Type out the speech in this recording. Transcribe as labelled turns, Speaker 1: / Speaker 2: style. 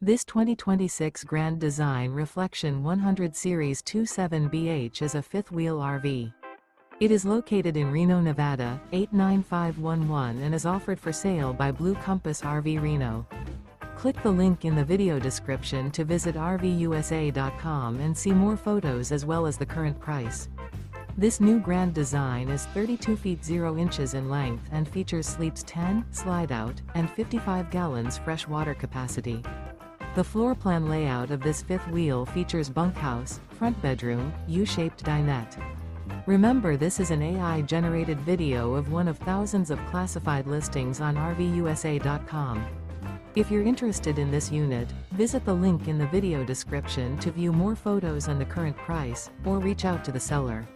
Speaker 1: This 2026 Grand Design Reflection 100 Series 27BH is a fifth-wheel RV. It is located in Reno, Nevada, 89511 and is offered for sale by Blue Compass RV Reno. Click the link in the video description to visit RVUSA.com and see more photos as well as the current price. This new Grand Design is 32 feet 0 inches in length and features sleeps 10, Slideout, and 55 gallons fresh water capacity. The floor plan layout of this fifth wheel features bunkhouse, front bedroom, U-shaped dinette. Remember, this is an AI-generated video of one of thousands of classified listings on RVUSA.com. If you're interested in this unit, visit the link in the video description to view more photos and the current price, or reach out to the seller.